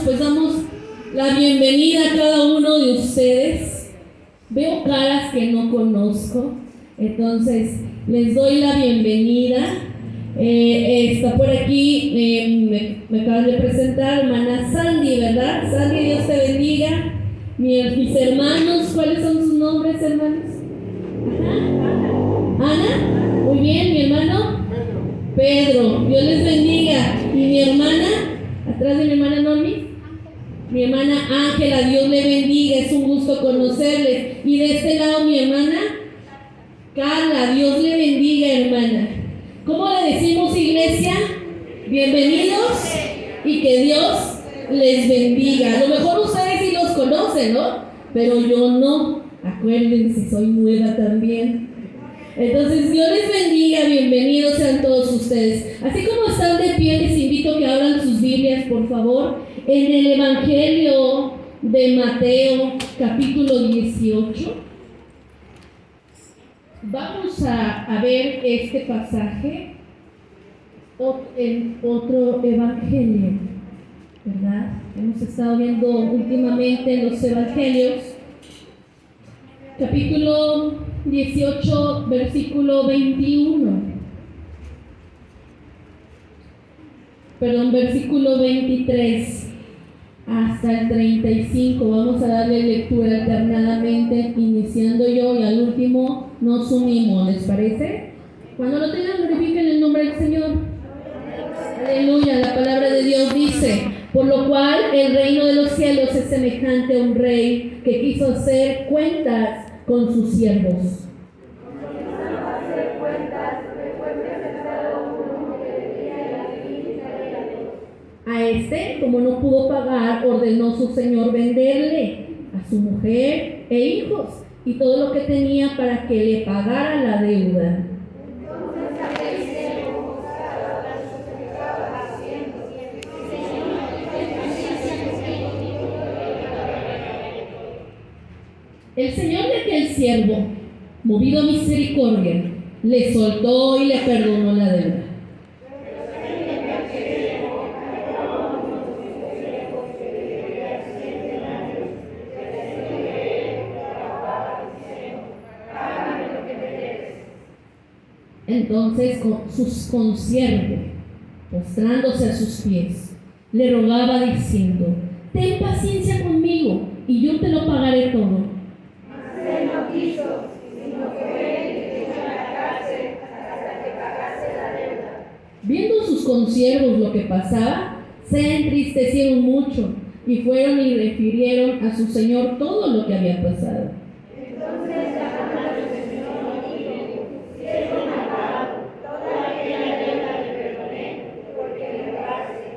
pues damos la bienvenida a cada uno de ustedes. Veo caras que no conozco, entonces les doy la bienvenida. Está por aquí, me acaban de presentar, hermana Sandy, ¿verdad? Sandy, Dios te bendiga. Mis hermanos, ¿cuáles son sus nombres, hermanos? Ana, muy bien, mi hermano Pedro, Dios les bendiga. Y mi hermana, atrás de mi hermana Normi, mi hermana Ángela, Dios le bendiga, es un gusto conocerles. Y de este lado mi hermana Carla, Dios le bendiga, hermana. ¿Cómo le decimos, iglesia? Bienvenidos y que Dios les bendiga. A lo mejor ustedes sí los conocen, ¿no? Pero yo no. Acuérdense, soy nueva también. Entonces, Dios les bendiga, bienvenidos sean todos ustedes. Así como están de pie, les invito a que abran sus Biblias, por favor, en el Evangelio de Mateo, capítulo 18. Vamos a ver este pasaje en otro evangelio, ¿verdad? Hemos estado viendo últimamente los evangelios. Capítulo 18, versículo 21. Versículo 23 hasta el 35. Vamos a darle lectura alternadamente, iniciando yo y al último nos unimos, ¿les parece? Cuando lo tengan, glorifiquen el nombre del Señor. Aleluya, la palabra de Dios dice: por lo cual el reino de los cielos es semejante a un rey que quiso hacer cuentas con sus siervos. A este, como no pudo pagar, ordenó su señor venderle a su mujer e hijos y todo lo que tenía para que le pagara la deuda. El señor de aquel siervo, movido a misericordia, le soltó y le perdonó la deuda. Entonces sus consiervos, postrándose a sus pies, le rogaba diciendo: ten paciencia conmigo y yo te lo pagaré todo. Mas él no quiso, sino que fue y le echó a la cárcel hasta que pagase la deuda. Viendo sus consiervos lo que pasaba, se entristecieron mucho y fueron y refirieron a su señor todo lo que había pasado. Entonces llamando a su señor dijo: siervo malvado, toda aquella deuda le perdoné, porque me pagaste.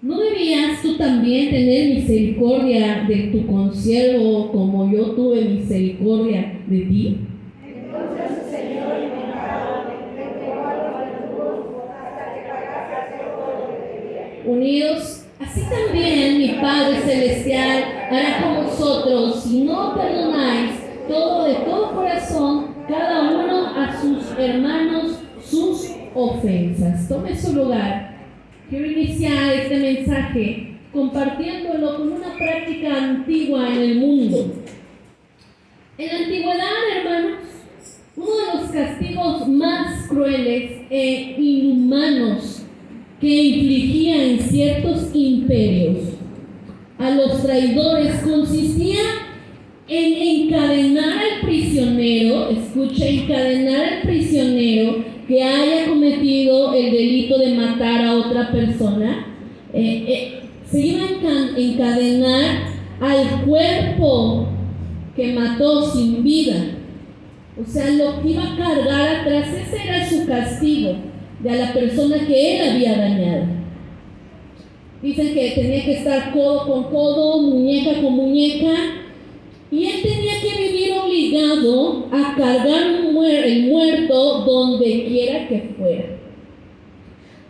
¿No debías tú también tener misericordia de tu consiervo como yo tuve misericordia de ti? Entonces su señor, enojado, le entregó a los verdugos hasta que pagase todo lo que debía. Unidos, así también mi Padre Celestial hará con vosotros si no perdonáis todo de todo corazón, cada uno a sus hermanos sus ofensas. Tome su lugar. Quiero iniciar este mensaje compartiéndolo con una práctica antigua en el mundo. En la antigüedad, hermanos, uno de los castigos más crueles e inhumanos que infligía en ciertos imperios a los traidores consistía en encadenar al prisionero, encadenar al prisionero que haya cometido el delito de matar a otra persona. Se iba a encadenar al cuerpo que mató sin vida. O sea, lo que iba a cargar atrás, ese era su castigo de a la persona que él había dañado. Dicen que tenía que estar codo con codo, muñeca con muñeca, y él tenía que vivir obligado a cargar el muerto donde quiera que fuera.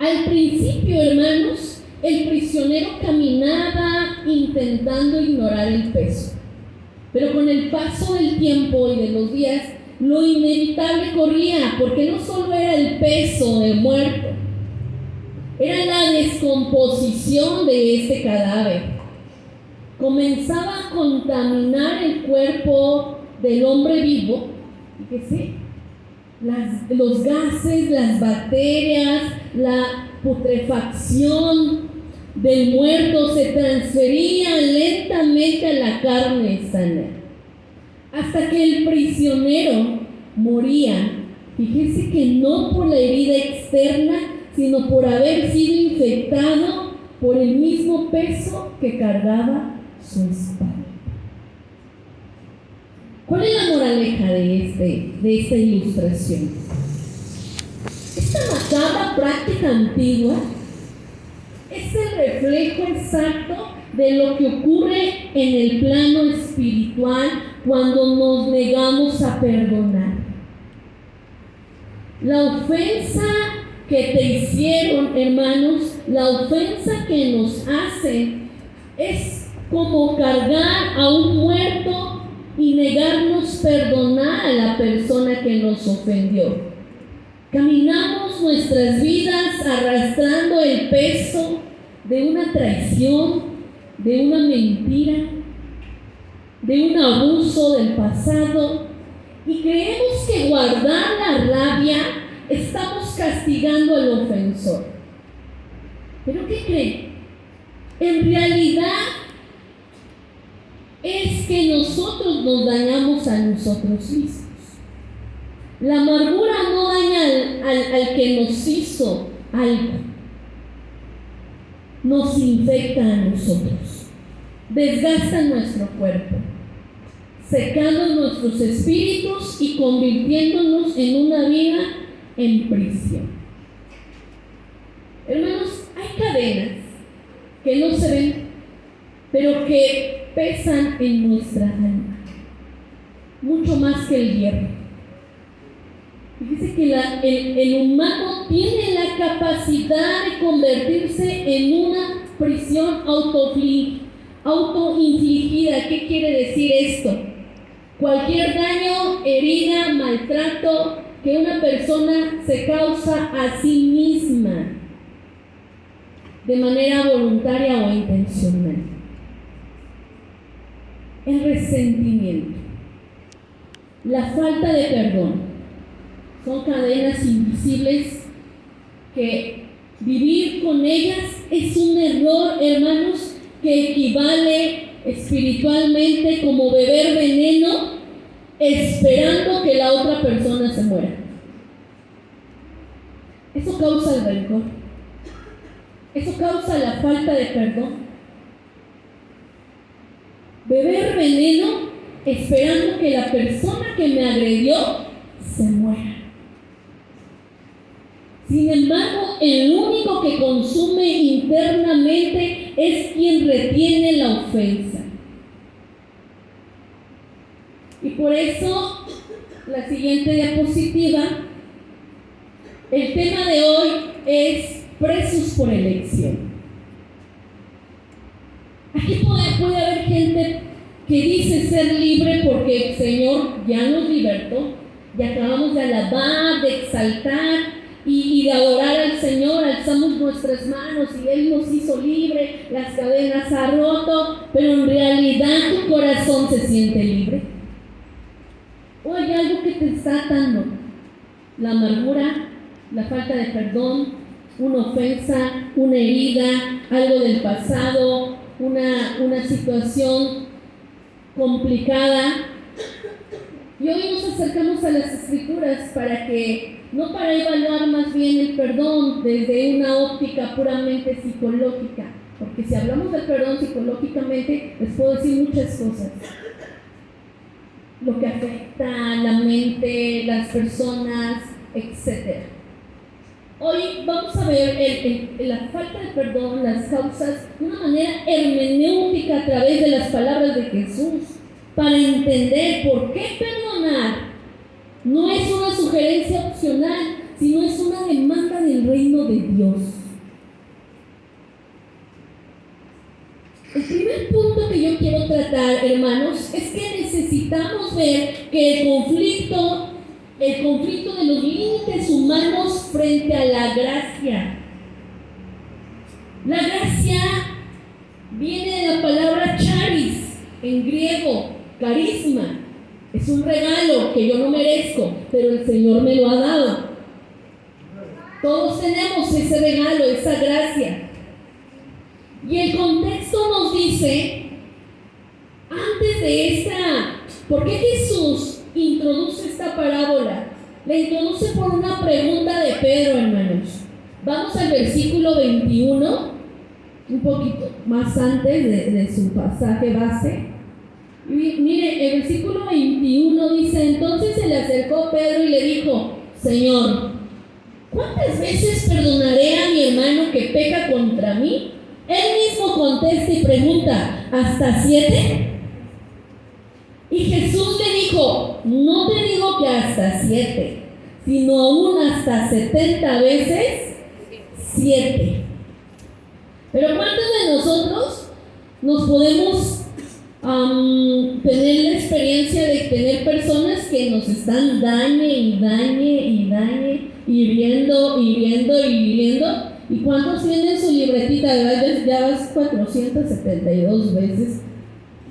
Al principio, hermanos, el prisionero caminaba intentando ignorar el peso, pero con el paso del tiempo y de los días, lo inevitable corría, porque no solo era el peso del muerto, era la descomposición de este cadáver. Comenzaba a contaminar el cuerpo del hombre vivo, fíjese, los gases, las bacterias, la putrefacción del muerto se transfería lentamente a la carne sana, hasta que el prisionero moría. Fíjese que no por la herida externa, sino por haber sido infectado por el mismo peso que cargaba su espalda. ¿Cuál es la moraleja de esta ilustración? Esta macabra práctica antigua es el reflejo exacto de lo que ocurre en el plano espiritual cuando nos negamos a perdonar. La ofensa que te hicieron, hermanos, la ofensa que nos hacen es como cargar a un muerto y negarnos perdonar a la persona que nos ofendió. Caminamos nuestras vidas arrastrando el peso de una traición, de una mentira, de un abuso del pasado, y creemos que guardar la rabia estamos castigando al ofensor. ¿Pero qué creen? En realidad es que nosotros nos dañamos a nosotros mismos. La amargura no daña al que nos hizo algo, nos infecta a nosotros, desgasta nuestro cuerpo, secando nuestros espíritus y convirtiéndonos en una vida en prisión. Hermanos, hay cadenas que no se ven, pero que pesan en nuestra alma, mucho más que el hierro. Fíjese que el humano tiene la capacidad de convertirse en una prisión autoinfligida. ¿Qué quiere decir esto? Cualquier daño, herida, maltrato que una persona se causa a sí misma de manera voluntaria o intencional. El resentimiento, la falta de perdón, son cadenas invisibles que vivir con ellas es un error, hermanos, que equivale espiritualmente como beber veneno esperando que la otra persona se muera. Eso causa el rencor. Eso causa la falta de perdón. Beber veneno esperando que la persona que me agredió se muera. Sin embargo, el único que consume internamente es quien retiene la ofensa. Y por eso, la siguiente diapositiva, el tema de hoy es presos por elección. Aquí puede haber gente que dice ser libre porque el Señor ya nos libertó, ya acabamos de alabar, de exaltar y de adorar al Señor, alzamos nuestras manos y Él nos hizo libre, las cadenas ha roto, pero en realidad tu corazón se siente libre. ¿O hay algo que te está atando? La amargura, la falta de perdón, una ofensa, una herida, algo del pasado, una situación complicada. Y hoy nos acercamos a las Escrituras no para evaluar más bien el perdón desde una óptica puramente psicológica, porque si hablamos del perdón psicológicamente les puedo decir muchas cosas, lo que afecta la mente, las personas, etc. Hoy vamos a ver la falta de perdón, las causas, de una manera hermenéutica a través de las palabras de Jesús, para entender por qué perdonar no es una sugerencia opcional, sino es una demanda del reino de Dios. El primer punto que yo quiero tratar, hermanos, es que necesitamos ver que el conflicto de los límites humanos frente a la gracia La gracia viene de la palabra charis, en griego, carisma. Es un regalo que yo no merezco, pero el Señor me lo ha dado. Todos tenemos ese regalo, esa gracia. Y el contexto nos dice, antes de ¿por qué Jesús introduce esta parábola? La introduce por una pregunta de Pedro, hermanos. Vamos al versículo 21, un poquito más antes de su pasaje base. Y mire, el versículo 21 dice: entonces se le acercó Pedro y le dijo: Señor, ¿cuántas veces perdonaré a mi hermano que peca contra mí? Él mismo contesta y pregunta: ¿hasta 7? Y Jesús le dijo: no te digo que hasta 7, sino aún hasta 70 veces 7. Pero ¿cuántos de nosotros nos podemos tener la experiencia de tener personas que nos están dañe, hiriendo? ¿Y cuántos tienen su libretita? Ya vas 472 veces.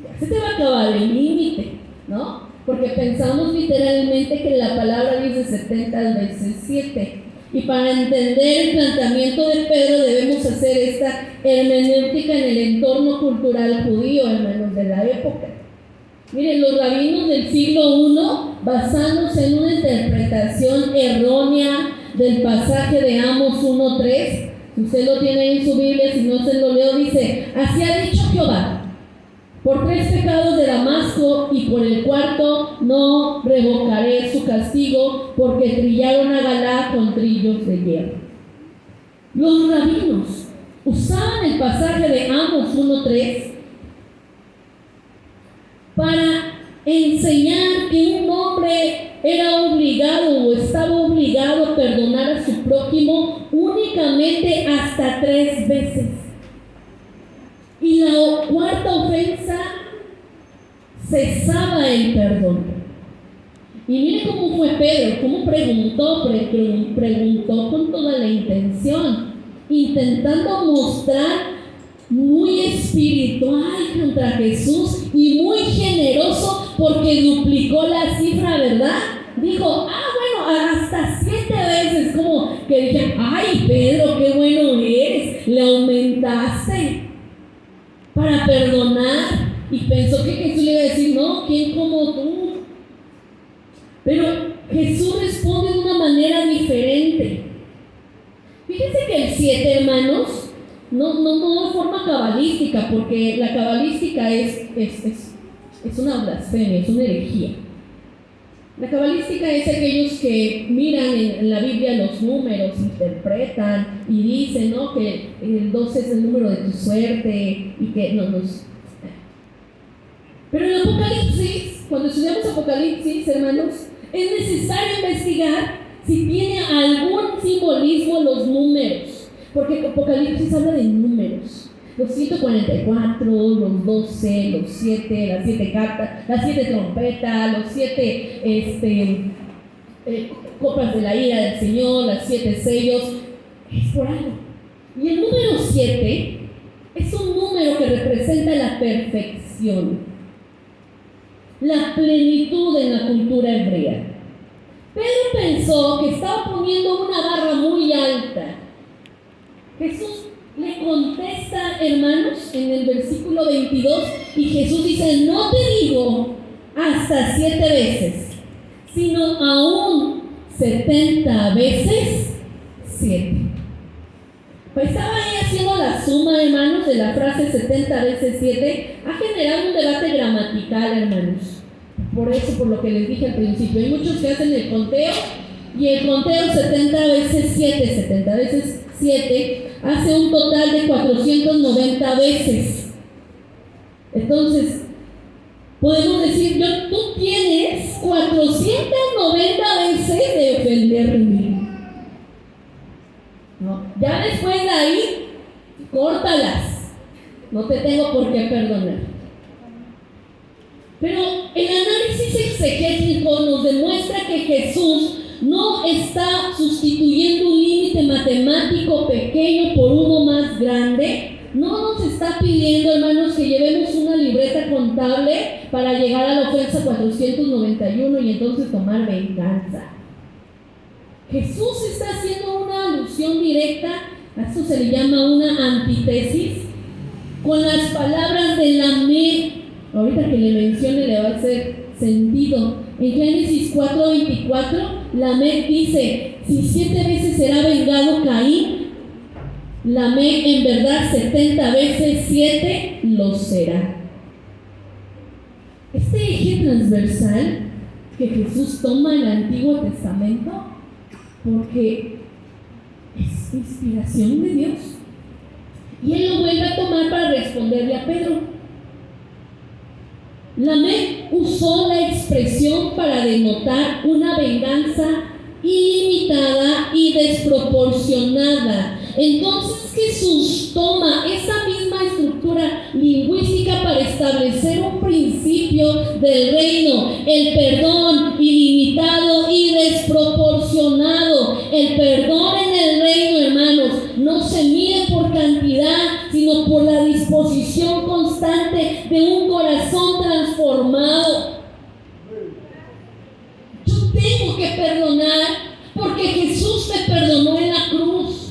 Ya se te va a acabar el límite, ¿no? Porque pensamos literalmente que la palabra dice 70 veces 7. Y para entender el planteamiento de Pedro debemos hacer esta hermenéutica en el entorno cultural judío, hermanos, de la época. Miren, los rabinos del siglo I, basándose en una interpretación errónea del pasaje de Amos 1:3, usted lo tiene ahí en su Biblia, si no se lo leo, dice: así ha dicho Jehová, por 3 pecados de Damasco y por el 4 no revocaré su castigo, porque trillaron a Galaad con trillos de hierro. Los rabinos usaban el pasaje de Amos 1:3 para enseñar que un hombre era obligado o estaba obligado a perdonar a su prójimo únicamente hasta 3 veces. Y la 4ª ofensa cesaba el perdón. Y mire cómo fue Pedro, cómo preguntó con toda la intención, intentando mostrar muy espiritual contra Jesús y muy generoso, porque duplicó la cifra, ¿verdad? Dijo: bueno, hasta 7 veces, como que dije: ay, Pedro, qué bueno eres, le aumentaste para perdonar. Y pensó que Jesús le iba a decir: no, ¿quién como tú? Pero Jesús responde de una manera diferente. Fíjense que el 7, hermanos, no de forma cabalística, porque la cabalística es una blasfemia, es una herejía. La cabalística es aquellos que miran en la Biblia los números, interpretan y dicen, ¿no?, que el 12 es el número de tu suerte y que Pero en Apocalipsis, cuando estudiamos Apocalipsis, hermanos, es necesario investigar si tiene algún simbolismo los números, porque Apocalipsis habla de números. Los 144, los 12, los 7, las 7 cartas, las 7 trompetas, los 7 copas de la ira del Señor, las 7 sellos, es por algo. Y el número 7 es un número que representa la perfección, la plenitud en la cultura hebrea. Pedro pensó que estaba poniendo una barra muy alta. Jesús le contesta, hermanos, en el versículo 22, y Jesús dice: no te digo hasta 7 veces, sino aún 70 veces 7. Pues estaba ahí haciendo la suma, hermanos, de la frase 70 veces 7. Ha generado un debate gramatical, hermanos. Por lo que les dije al principio, hay muchos que hacen el conteo, y el conteo 70 veces 7 hace un total de 490 veces. Entonces, podemos decir: tú tienes 490 veces de ofenderme. ¿No? Ya después de ahí, córtalas. No te tengo por qué perdonar. Pero el análisis exegético nos demuestra que Jesús no está sustituyendo un límite matemático pequeño por uno más grande. No nos está pidiendo, hermanos, que llevemos una libreta contable para llegar a la ofensa 491 y entonces tomar venganza. Jesús está haciendo una alusión directa, a eso se le llama una antítesis, con las palabras de Lamec. Ahorita que le mencione le va a hacer sentido. En Génesis 4:24, Lamec dice: si 7 veces será vengado Caín, Lamec en verdad 70 veces 7 lo será. Este eje transversal que Jesús toma en el Antiguo Testamento, porque es inspiración de Dios, y él lo vuelve a tomar para responderle a Pedro. Lamec usó la expresión para denotar una venganza ilimitada y desproporcionada. Entonces Jesús toma esa misma estructura lingüística para establecer un principio del reino: el perdón ilimitado y desproporcionado. El perdón en el reino, hermanos, no se mide por cantidad, sino por la disposición constante de un corazón transformado. Yo tengo que perdonar porque Jesús me perdonó en la cruz.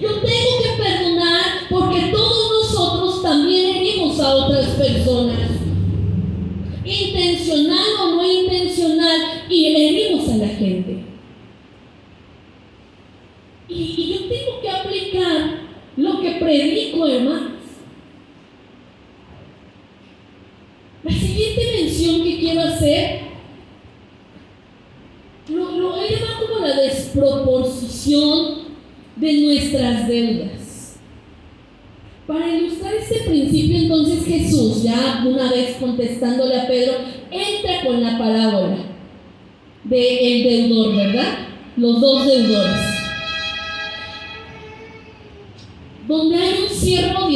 Yo tengo que perdonar porque todos nosotros también herimos a otras personas, intencional o no intencional, y herimos a la gente. Y yo tengo que aplicar lo que predico, hermanos. La siguiente mención que quiero hacer lo he llamado como la desproporción de nuestras deudas. Para ilustrar este principio, entonces Jesús, ya una vez contestándole a Pedro, entra con la parábola del deudor, ¿verdad? Los dos deudores, donde hay un siervo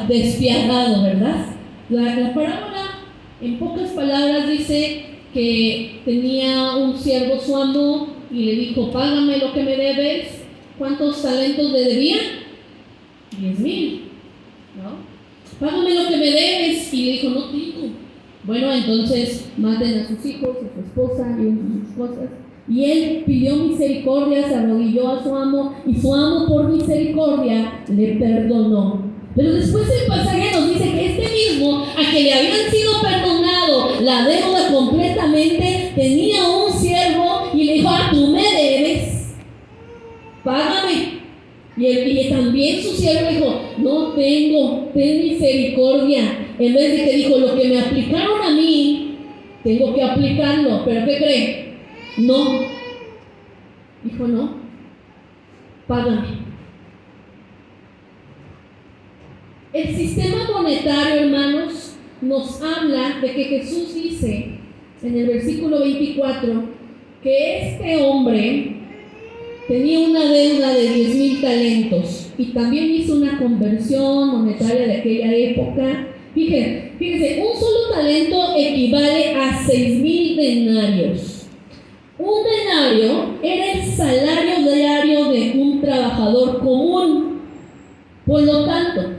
despiadado, ¿verdad? La parábola, en pocas palabras, dice que tenía un siervo su amo y le dijo: págame lo que me debes. ¿Cuántos talentos le debía? 10,000, ¿no? Págame lo que me debes. Y le dijo: no tengo. Bueno, entonces maten a sus hijos, a su esposa, lleven sus cosas. Y él pidió misericordia, se arrodilló a su amo, y su amo, por misericordia, le perdonó. Pero después el pasaje nos dice que este mismo, a que le habían sido perdonado la deuda completamente, tenía un siervo y le dijo: tú me debes, págame. Y también su siervo dijo: no tengo, ten misericordia. En vez de que dijo: lo que me aplicaron a mí, tengo que aplicarlo. ¿Pero qué cree? No. Dijo: no, págame. El sistema monetario, hermanos, nos habla de que Jesús dice en el versículo 24 que este hombre tenía una deuda de 10,000 talentos y también hizo una conversión monetaria de aquella época. Fíjense, un solo talento equivale a 6,000 denarios. Un denario era el salario diario de un trabajador común. Por lo tanto,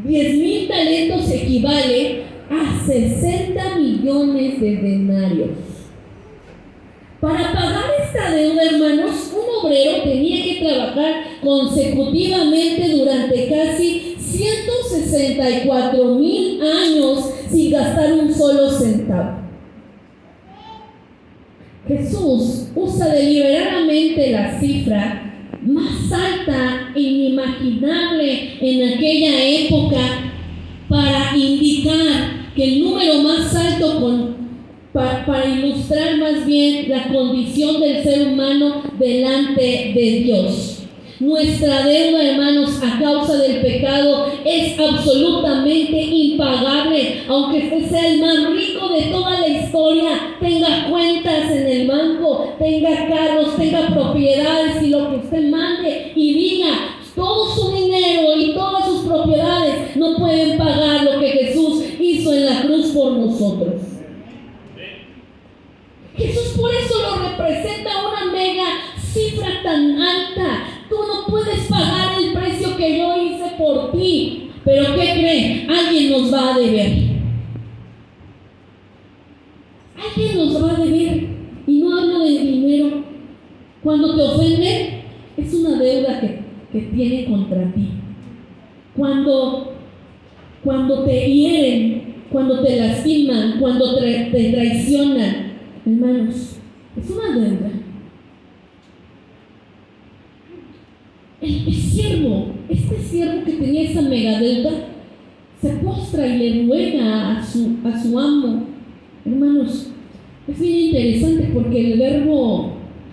10,000 talentos equivale a 60 millones de denarios. Para pagar esta deuda, hermanos, un obrero tenía que trabajar consecutivamente durante casi 164,000 años sin gastar un solo centavo. Jesús usa deliberadamente la cifra más alta e inimaginable en aquella época para indicar que el número más alto para ilustrar más bien la condición del ser humano delante de Dios. Nuestra deuda, hermanos, a causa del pecado es absolutamente impagable. Aunque usted sea el más rico de toda la historia, tenga cuentas en el banco, tenga carros, tenga propiedades y lo que usted mande y diga, todo su dinero y todas sus propiedades no pueden pagar lo que Jesús hizo en la cruz por nosotros. Jesús por eso lo representa tan alta. Tú no puedes pagar el precio que yo hice por ti. Pero ¿qué creen? Alguien nos va a deber. Alguien nos va a deber. Y no hablo de dinero. Cuando te ofenden, es una deuda que tienen contra ti. Cuando te hieren, cuando te lastiman, cuando te traicionan, hermanos, es una deuda. Este siervo que tenía esa mega deuda, se postra y le ruega a su amo. Hermanos, es bien interesante porque el verbo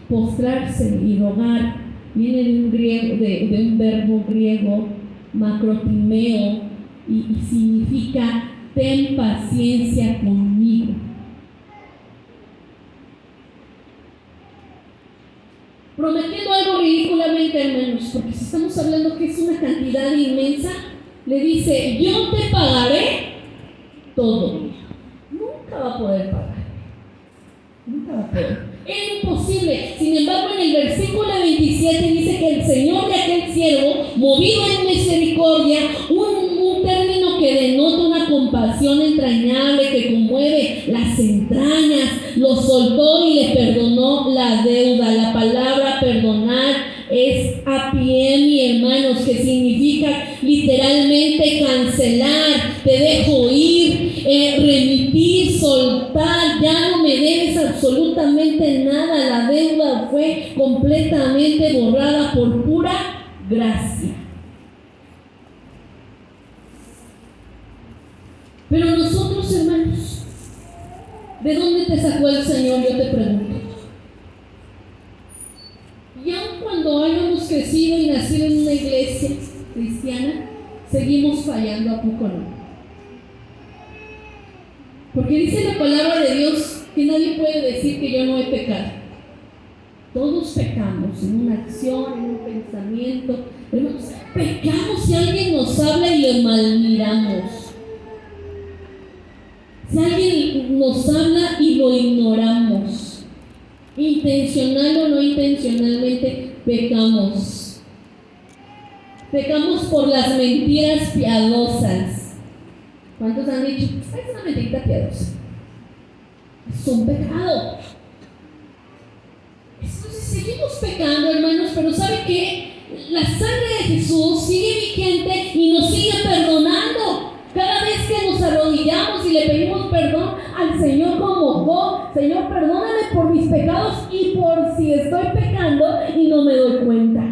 postrarse y rogar viene de un verbo griego, macrotimeo, y significa ten paciencia conmigo. Prometiendo algo ridículamente, hermanos, porque si estamos hablando que es una cantidad inmensa, le dice, yo te pagaré todo. Nunca va a poder pagar. Nunca va a poder. Es imposible. Sin embargo, en el versículo 27 dice que el Señor de aquel siervo, movido en misericordia, un término que denota una compasión entrañable que conmueve las entrañas, lo soltó y le perdonó la deuda. La palabra perdonar es apiemi, hermanos, que significa literalmente cancelar, te dejo ir, remitir, soltar, ya no me debes absolutamente nada. La deuda fue completamente borrada por pura gracia. Pero nosotros, hermanos, ¿de dónde te sacó el Señor? Yo te pregunto. Y aun cuando hayamos crecido y nacido en una iglesia cristiana, seguimos fallando, ¿a poco no? Porque dice la palabra de Dios que nadie puede decir que yo no he pecado. Todos pecamos en una acción, en un pensamiento. Hermanos, pecamos si alguien nos habla y le malmiramos. Si alguien nos habla y lo ignoramos, intencional o no intencionalmente, pecamos. Pecamos por las mentiras piadosas. ¿Cuántos han dicho? Es una mentirita piadosa. Es un pecado. Entonces seguimos pecando, hermanos, pero ¿sabe qué? La sangre de Jesús sigue vigente y nos sigue perdonando. Cada vez que nos arrodillamos y le pedimos perdón al Señor como Job, Señor, perdóname por mis pecados y por si estoy pecando y no me doy cuenta.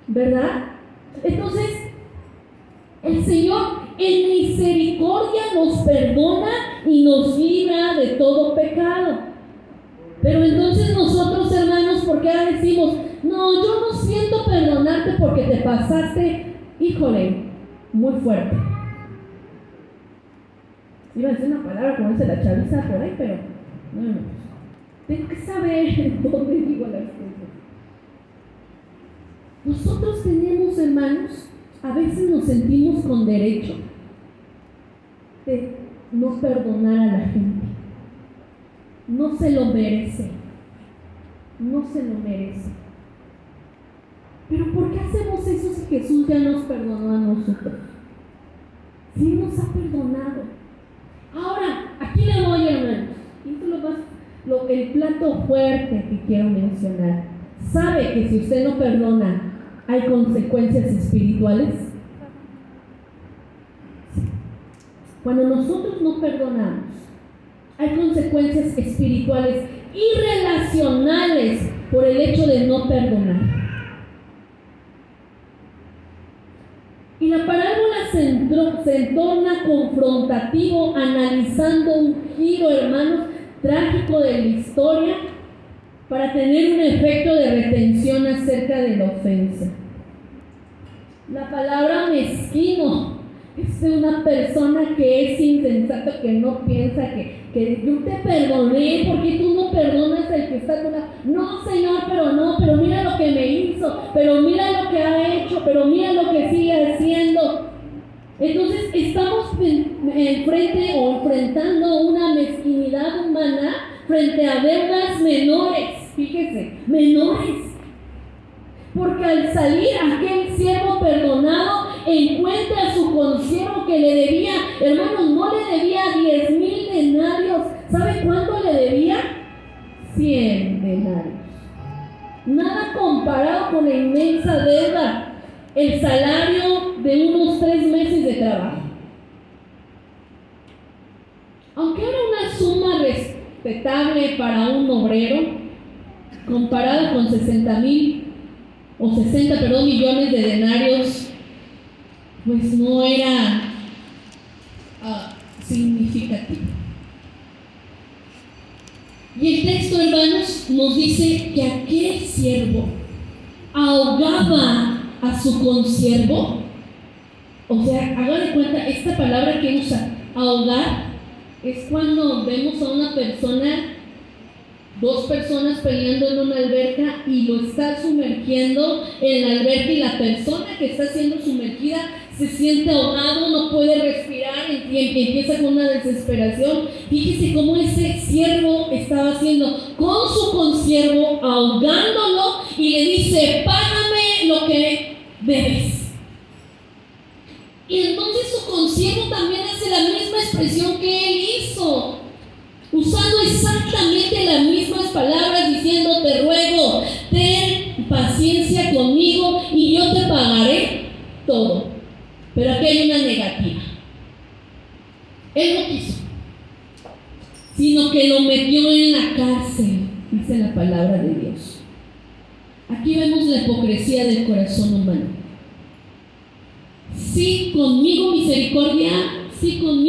¿Verdad? Entonces, el Señor en misericordia nos perdona y nos libra de todo pecado. Pero entonces nosotros, hermanos, ¿por qué decimos, no, yo no siento perdonarte porque te pasaste, híjole, muy fuerte? Iba a decir una palabra como dice la chaviza por ahí, pero no. Tengo que saber dónde digo las cosas. Nosotros tenemos, hermanos, a veces nos sentimos con derecho de no perdonar a la gente. No se lo merece. No se lo merece. Pero ¿por qué hacemos eso si Jesús ya nos perdonó a nosotros? Si Él nos ha perdonado. Ahora, aquí le voy, hermanos. El plato fuerte que quiero mencionar. ¿Sabe que si usted no perdona, hay consecuencias espirituales? Cuando nosotros no perdonamos, hay consecuencias espirituales y relacionales por el hecho de no perdonar. Y la parábola se entorna confrontativo, analizando un giro, hermanos, trágico de la historia para tener un efecto de retención acerca de la ofensa. La palabra mezquino es de una persona que es insensata, que no piensa que yo te perdoné porque tú no perdonas al que está con la... No, Señor, pero mira lo que me hizo, pero mira lo que ha hecho, pero mira lo que sigue haciendo. Entonces estamos enfrentando una mezquinidad humana frente a deudas menores, fíjese, menores. porque al salir aquel siervo perdonado encuentra a su consiervo que le debía, hermanos, no le debía 10,000 denarios. ¿Sabe cuánto le debía? 100 denarios. Nada comparado con la inmensa deuda, el salario de unos 3 meses de trabajo. Aunque era una suma respetable para un obrero, comparado con 60 millones de denarios, pues no era significativo. Y el texto, hermanos, nos dice que aquel siervo ahogaba a su consiervo. O sea, haga de cuenta, esta palabra que usa, ahogar, es cuando vemos a una persona, 2 personas peleando en una alberca y lo está sumergiendo en la alberca, y la persona que está siendo sumergida se siente ahogado, no puede respirar y empieza con una desesperación. Fíjese cómo ese siervo estaba haciendo con su consiervo, ahogándolo, y le dice: págame lo que debes. Y entonces su consiervo también hace la misma expresión que él hizo, usando exactamente las mismas palabras, diciendo: te ruego, ten paciencia conmigo y yo te pagaré todo. Pero aquí hay una negativa. Él no quiso, sino que lo metió en la cárcel, dice la palabra de Dios. Aquí vemos la hipocresía del corazón humano. Sí conmigo misericordia, sí conmigo